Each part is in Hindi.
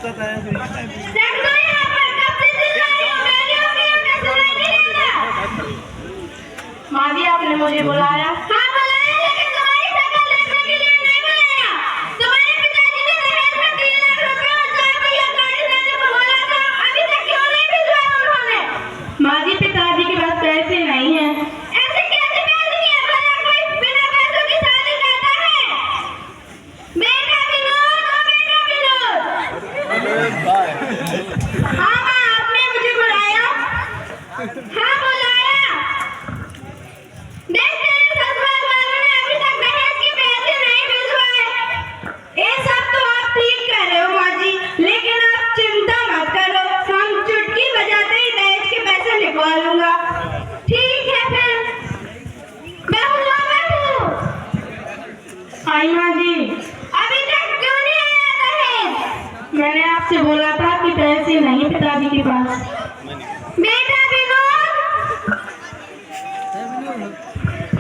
माँ जी आपने मुझे बुलाया? हाँ बुलाया, लेकिन तुम्हारी शक्ल देखने के लिए नहीं बुलाया। तुम्हारे पिताजी ने दहेज में 3 लाख रुपए और 4 पहिया गाड़ी देने को बोला था, अभी तक क्यों नहीं भिजवाया उन्होंने? माँ जी पिताजी के पास पैसे नहीं है। ऐसे कैसे पैसे नहीं है? भला कोई बिना पैसों की शादी करता है? बेटा विनोद, ओ बेटा विनोद। हाँ माँ, आपने मुझे बुलाया? हाँ बुलाया। देख तेरे ससुराल वालों ने अभी तक दहेज के पैसे नहीं भिजवाए। ये सब तो आप ठीक कह रहे हो माँ जी, लेकिन आप चिंता मत करो, हम चुटकी बजाते ही दहेज के पैसे निकालूंगा। ठीक है फिर। बहू लो बहू। आई माँ जी। अभी तक क्यों नहीं आया दहेज? मैंने आपसे बोला था कि पैसे नहीं पिताजी के पास। बेटा विनोद।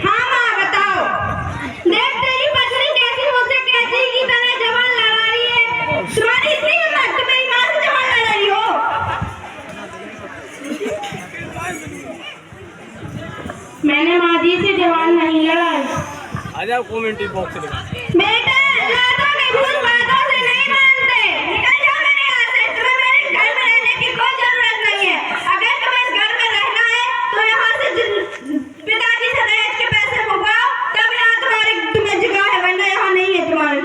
हाँ माँ बताओ। देख तेरी पत्नी कैसी मुझसे कैसी की तरह जवान लड़ा रही है। तुम्हारी इतनी हिम्मत, तुम मेरी माँ से जवान लड़ रही हो? मैंने माँ जी से जवान नहीं लड़ाई। आ जाओ कमेंट बॉक्स में। बेटा लातों के भूत बातों से नहीं मानते। निकल जाओ मेरे यहाँ से। तुम्हें मेरे घर में रहने की कोई जरूरत नहीं है। अगर तुम्हें इस घर में रहना है तो यहाँ से पिताजी से दहेज के पैसे मंगवाओ, तब यहाँ तुम्हें जगह है, वरना यहाँ नहीं है तुम्हारी।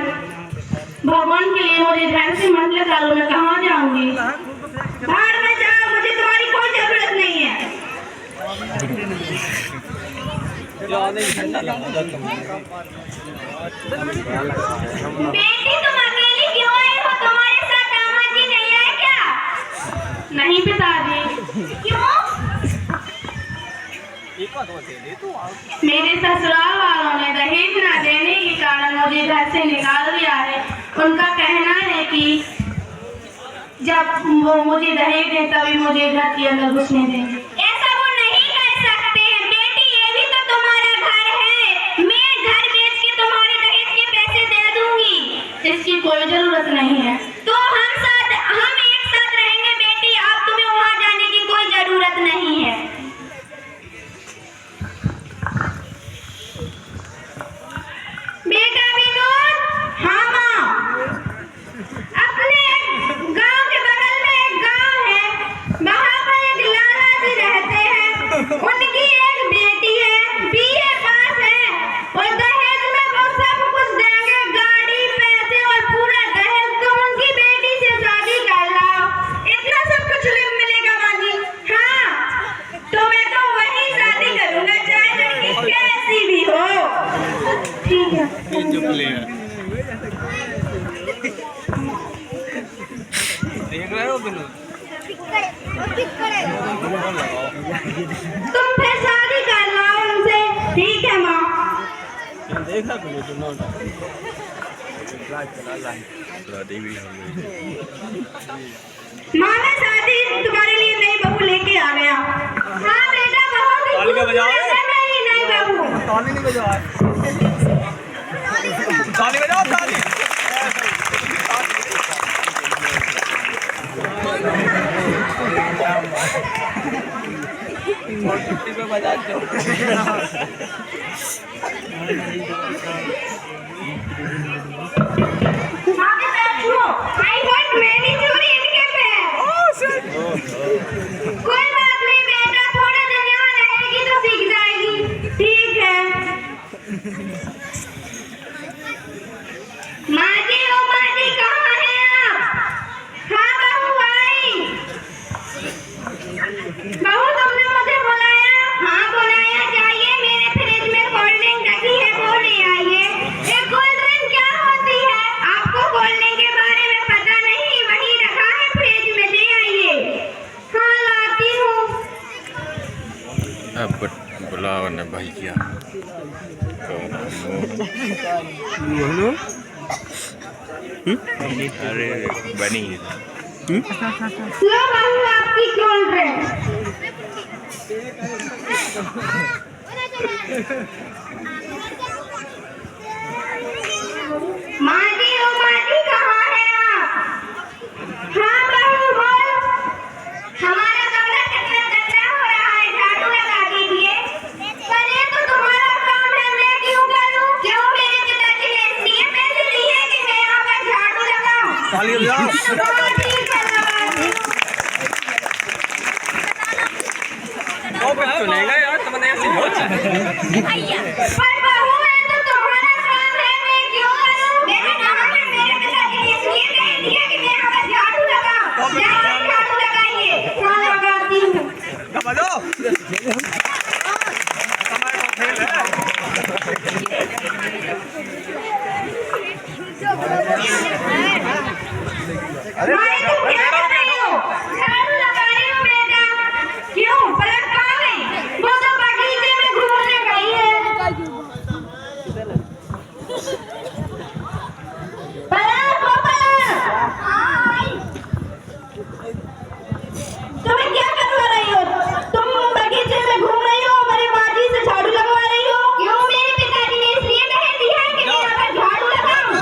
भगवान के लिए मुझे घर से मत निकालो, मैं कहाँ जाऊंगी? बाहर में जाओ, मुझे तुम्हारी कोई जरूरत नहीं है। बेटी तुम अकेली क्यों आई हो? तुम्हारे साथ दामाद जी नहीं आए क्या? नहीं पिताजी, क्यों? मेरे ससुराल वालों ने दहेज न देने के कारण मुझे घर से निकाल दिया है। उनका कहना है कि जब वो मुझे दहेज दे तभी मुझे घर के अंदर घुसने देंगे। ऐसा वो नहीं कर सकते हैं बेटी, ये भी तो तुम्हारा घर है। मैं घर बेच के तुम्हारे दहेज के पैसे दे दूंगी। इसकी कोई जरूरत नहीं है। तो हम एक साथ रहेंगे बेटी, अब तुम्हें वहाँ जाने की कोई जरूरत नहीं है। बेटा विनोद। हाँ माँ। अपने गांव के बगल में एक गांव है, वहाँ पर एक लाला जी रहते हैं। उनकी एक बेटी है, बीए पास है, और दहेज में वो सब कुछ देंगे, गाड़ी, पैसे और पूरा दहेज। तुम उनकी बेटी से शादी कर लाओ, इतना सब कुछ मिलेगा माँ जी। हाँ तो मैं तो वही शादी करूँगा, चाहे लड़की कैसी भी हो। ठीक है। देख रहे हो विनोद? तुम फिर शादी कर लाओ उनसे, ठीक है माँ? देखा विनोद? माँ मैं शादी तुम्हारे लिए नई बहू लेके आ गया। हाँ बेटा बहुत ही ताली का बजाओ। मेरी नई बहू। ताली नहीं बजाओ। ताली बजाओ ताली। पे बजा दो। कोई बात नहीं बेटा, थोड़े दिन यहाँ रहेगी तो सीख जाएगी। ठीक है माँ जी। ओ माँ जी कहाँ हैं आप? हाँ बहू आई। बहू तुमने मुझे बुलाया? हाँ बुलाया, जाइए मेरे फ्रिज में कोल्ड ड्रिंक रखी है, वो ले आइए। ये कोल्ड ड्रिंक क्या होती है? आपको कोल्ड ड्रिंक के बारे में पता नहीं? वही रखा है फ्रिज में, ले आइए। हाँ लाती हूँ। अब बुलाओ न भैया। बोलो। अरे बनी। लो बहू आपकी कोल्ड ड्रिंक। माँ जी, ओ माँ जी कहाँ हैं आप? ताली बजाओ ओ पे सुनेगा यार तुमने ऐसी हो पर बहू है तो तुम्हारा काम है, मैं क्यों करूं? मैंने कहा कि मेरे पिताजी ने इसलिए कह दिया कि मैं यहाँ पर झाड़ू लगाऊं। जाइए झाड़ू लगाइए। हाँ, लगाती हूँ। बजाओ हमारे को खेल है माई तुम क्या कर रही हो? झाड़ू लगा रही हूँ बेटा। क्यों? पलक कहाँ गई? वो तो बगीचे में घूमने गई है। पलक, ओ पलक। तुम्हें क्या करवा रही हो? तुम बगीचे में घूम रही हो, हमारी बाजी से झाड़ू लगवा रही हो। क्यों? मेरे पिताजी ने इसलिए कह दिया है कि मैं यहाँ पर झाड़ू लगाऊं।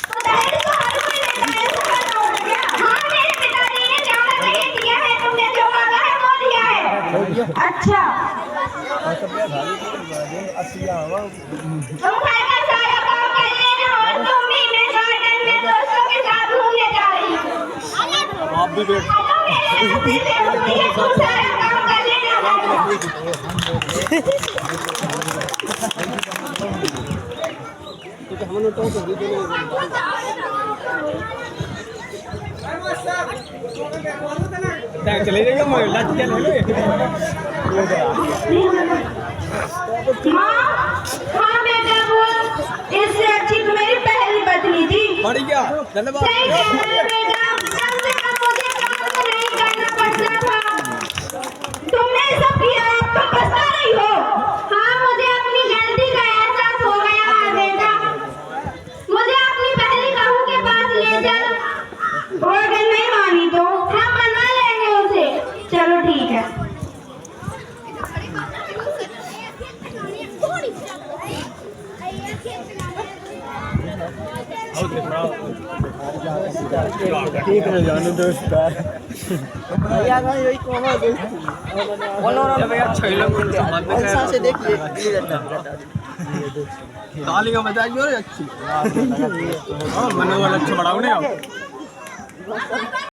तो दहेज तो हर कोई लेता है, ऐसा करना होगा क्या? हाँ, मेरे पिताजी ने ज़्यादा नहीं दिया है, तुमने जो मांगा है वो दिया है। अच्छा, तुम घर का सारा काम कर लेना और तुम भी, मैं गार्डन में दोस्तों के साथ घूमने जा रही हूँ। आप भी बैठ हेलो, मेरे हस्बैंड से बोलिए, तुम सारा काम कर लेना। चले जाएगा मैं लाठी ले ले माँ, हाँ बेटा बोल। इससे अच्छी तो मेरी पहली पत्नी थी। बढ़ गया धन्यवाद सही कह रहे हो बेटा, कम से कम मुझे काम तो नहीं करना पड़ता था। तुमने सब किया, अब तो पछता रही हो। हाँ, मुझे अपनी गलती का एहसास हो गया है बेटा। मुझे अपनी पहली बहू के पास ले चल, और अगर नहीं मानी तो हम मना लेंगे उसे। चलो ठीक है। ठीक है जानो दोस्त भैया का यही कोमा दोस्त भैया 6 लोग ऐसा से देखिए तालियां बजाइए अच्छी हां मनोबल अच्छा बढ़ाओ ने आप